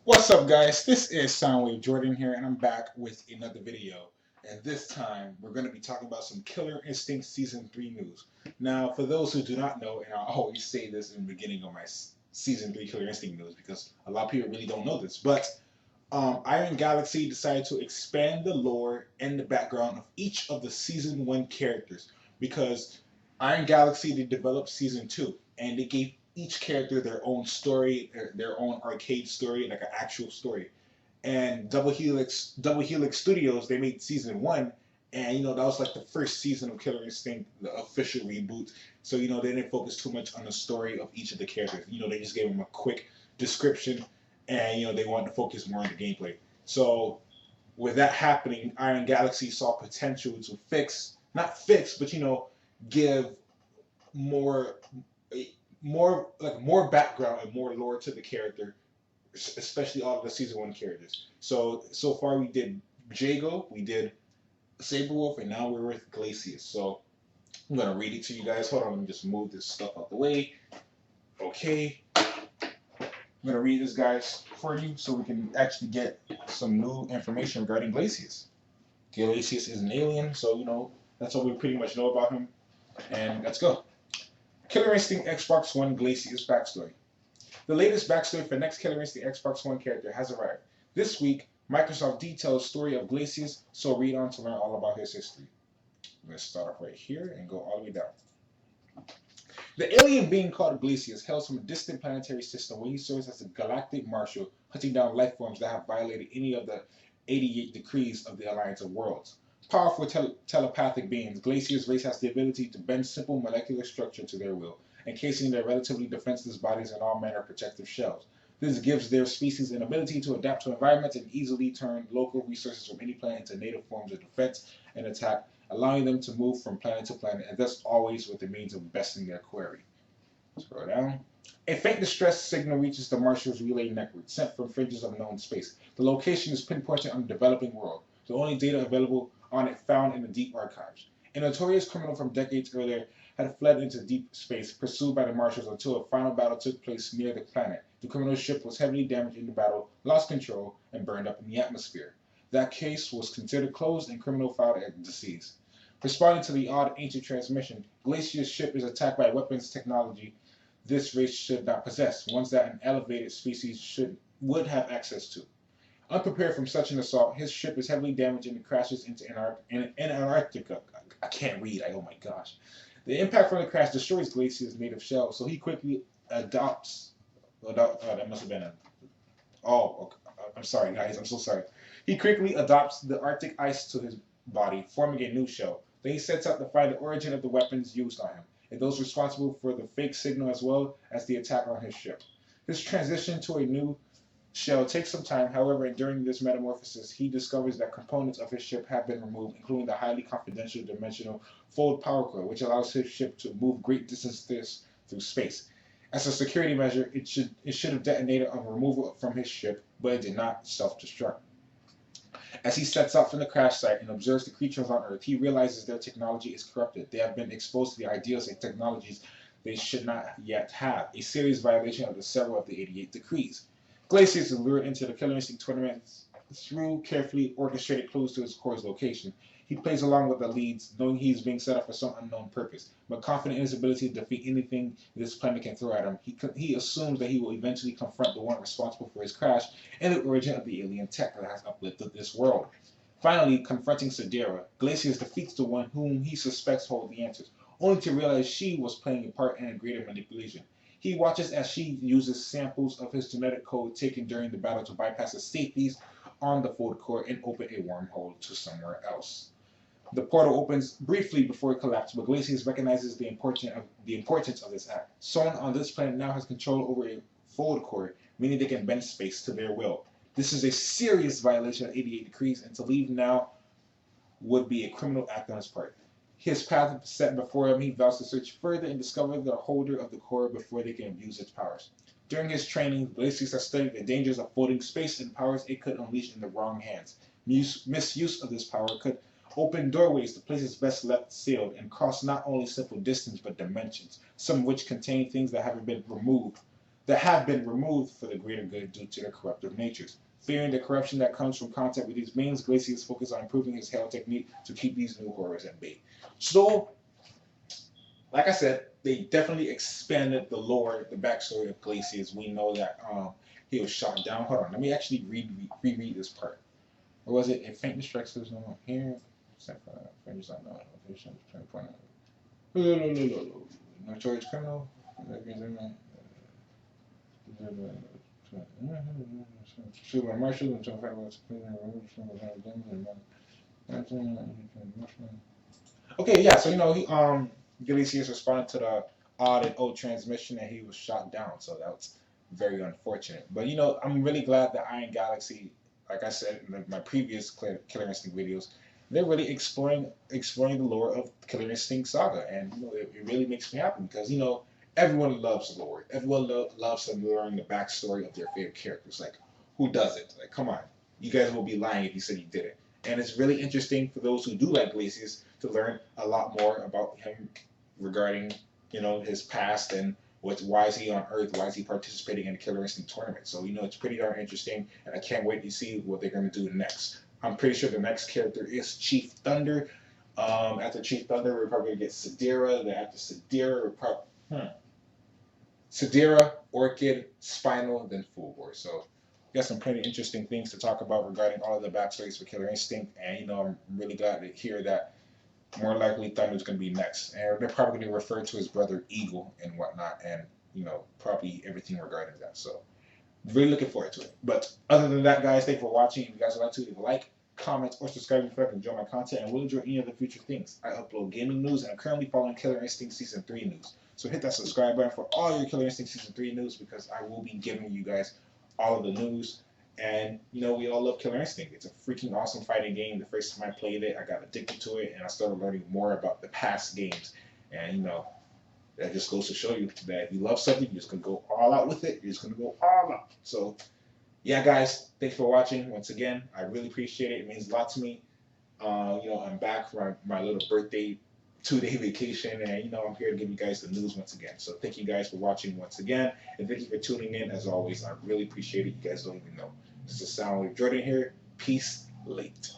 What's up, guys? This is Soundwave Jordan here, and I'm back with another video. And this time, we're going to be talking about some Killer Instinct Season 3 news. Now, for those who do not know, and I always say this in the beginning of my Season 3 Killer Instinct news because a lot of people really don't know this, but Iron Galaxy decided to expand the lore and the background of each of the Season 1 characters because Iron Galaxy, they developed Season 2, and they gave each character their own story, their own arcade story, like an actual story. And Double Helix Studios, they made Season 1, and that was like the first season of Killer Instinct, the official reboot. So they didn't focus too much on the story of each of the characters. They just gave them a quick description, and they wanted to focus more on the gameplay. So with that happening, Iron Galaxy saw potential to not fix, but give more more background and more lore to the character, especially all of the season 1 characters. So far we did Jago, we did Saberwolf, and now we're with Glacius. So I'm gonna read it to you guys. Hold on, let me just move this stuff out the way. Okay, I'm gonna read this, guys, for you so we can actually get some new information regarding Glacius. Glacius is an alien, so that's all we pretty much know about him. And let's go. Killer Instinct Xbox One Glacius backstory. The latest backstory for next Killer Instinct Xbox One character has arrived. This week, Microsoft details the story of Glacius, so read on to learn all about his history. Let's start off right here and go all the way down. The alien being called Glacius hails from a distant planetary system where he serves as a galactic marshal, hunting down life forms that have violated any of the 88 decrees of the Alliance of Worlds. Powerful telepathic beings, Glacius' race has the ability to bend simple molecular structure to their will, encasing their relatively defenseless bodies in all manner of protective shells. This gives their species an ability to adapt to environments and easily turn local resources from any planet into native forms of defense and attack, allowing them to move from planet to planet, and thus always with the means of besting their quarry. Scroll down. A faint distress signal reaches the Marshal's relay network, sent from fringes of known space. The location is pinpointed on the developing world. The only data available on it found in the deep archives. A notorious criminal from decades earlier had fled into deep space, pursued by the Marshals until a final battle took place near the planet. The criminal's ship was heavily damaged in the battle, lost control, and burned up in the atmosphere. That case was considered closed and criminal filed as deceased. Responding to the odd ancient transmission, Glacius' ship is attacked by weapons technology this race should not possess, ones that an elevated species would have access to. Unprepared from such an assault, his ship is heavily damaged and crashes into Antarctica. I can't read. Oh my gosh. The impact from the crash destroys Glacius' native shell, so he quickly adopts. That must have been a. Oh, okay. I'm sorry, guys. I'm so sorry. He quickly adopts the Arctic ice to his body, forming a new shell. Then he sets out to find the origin of the weapons used on him, and those responsible for the fake signal as well as the attack on his ship. His transition to a new shell takes some time. However, during this metamorphosis, he discovers that components of his ship have been removed, including the highly confidential dimensional fold power core, which allows his ship to move great distances through space. As a security measure, it should have detonated on removal from his ship, but it did not self-destruct. As he sets out from the crash site and observes the creatures on Earth, he realizes their technology is corrupted. They have been exposed to the ideals and technologies they should not yet have, a serious violation of several of the 88 decrees. Glacius is lured into the Killer Instinct tournament through carefully orchestrated clues to his core's location. He plays along with the leads, knowing he is being set up for some unknown purpose, but confident in his ability to defeat anything this planet can throw at him. He assumes that he will eventually confront the one responsible for his crash and the origin of the alien tech that has uplifted this world. Finally, confronting Sidera, Glacius defeats the one whom he suspects holds the answers, only to realize she was playing a part in a greater manipulation. He watches as she uses samples of his genetic code taken during the battle to bypass the safeties on the fold core and open a wormhole to somewhere else. The portal opens briefly before it collapses, but Glacius recognizes the importance of this act. Someone on this planet now has control over a fold core, meaning they can bend space to their will. This is a serious violation of 88 decrees, and to leave now would be a criminal act on his part. His path is set before him. He vows to search further and discover the holder of the core before they can abuse its powers. During his training, Glacius has studied the dangers of folding space and powers it could unleash in the wrong hands. Misuse of this power could open doorways to places best left sealed and cross not only simple distance but dimensions, some of which contain things that haven't been removed that have been removed for the greater good due to their corruptive natures. Fearing the corruption that comes from contact with these beings, Glacius focused on improving his hell technique to keep these new horrors at bay. So, like I said, they definitely expanded the lore, the backstory of Glacius. We know that he was shot down. Hold on, let me actually reread this part. Or was it? If faintness strikes us no here, fingers not known. Notorious criminal. Shoot by Marshall and John Federal. Okay, yeah. So Glacius responded to the odd and old transmission, and he was shot down. So that's very unfortunate. But I'm really glad that Iron Galaxy, like I said in my previous Killer Instinct videos, they're really exploring the lore of Killer Instinct Saga, and it really makes me happy because everyone loves lore. Everyone loves to learn the backstory of their favorite characters. Like, who doesn't? Like, come on, you guys will be lying if you said you didn't. And it's really interesting for those who do like Glacius to learn a lot more about him regarding his past and why is he on Earth, why is he participating in the Killer Instinct tournament. So it's pretty darn interesting, and I can't wait to see what they're going to do next. I'm pretty sure the next character is Chief Thunder. After Chief Thunder, we're probably going to get Sidera. Then after Sidera, we're probably Sidera, Orchid, Spinal, then Fulgore. So got some pretty interesting things to talk about regarding all of the backstories for Killer Instinct, and I'm really glad to hear that more likely Thunder's going to be next, and they're probably going to refer to his brother Eagle and whatnot, and probably everything regarding that. So really looking forward to it. But other than that, guys, thank you for watching. If you guys would like to, leave a like, comment, or subscribe if you enjoy my content, and will enjoy any of the future things. I upload gaming news, and I'm currently following Killer Instinct Season 3 news. So hit that subscribe button for all your Killer Instinct Season 3 news, because I will be giving you guys all of the news. And we all love Killer Instinct. It's a freaking awesome fighting game. The first time I played it, I got addicted to it, and I started learning more about the past games. And that just goes to show you that if you love something, you're just gonna go all out with it. You're just gonna go all out. So yeah, guys, thanks for watching once again. I really appreciate it. It means a lot to me. I'm back from my little birthday 2-day vacation, and I'm here to give you guys the news once again. So thank you guys for watching once again, and thank you for tuning in as always. I really appreciate it. You guys don't even know. This is Soundwave Jordan here. Peace late.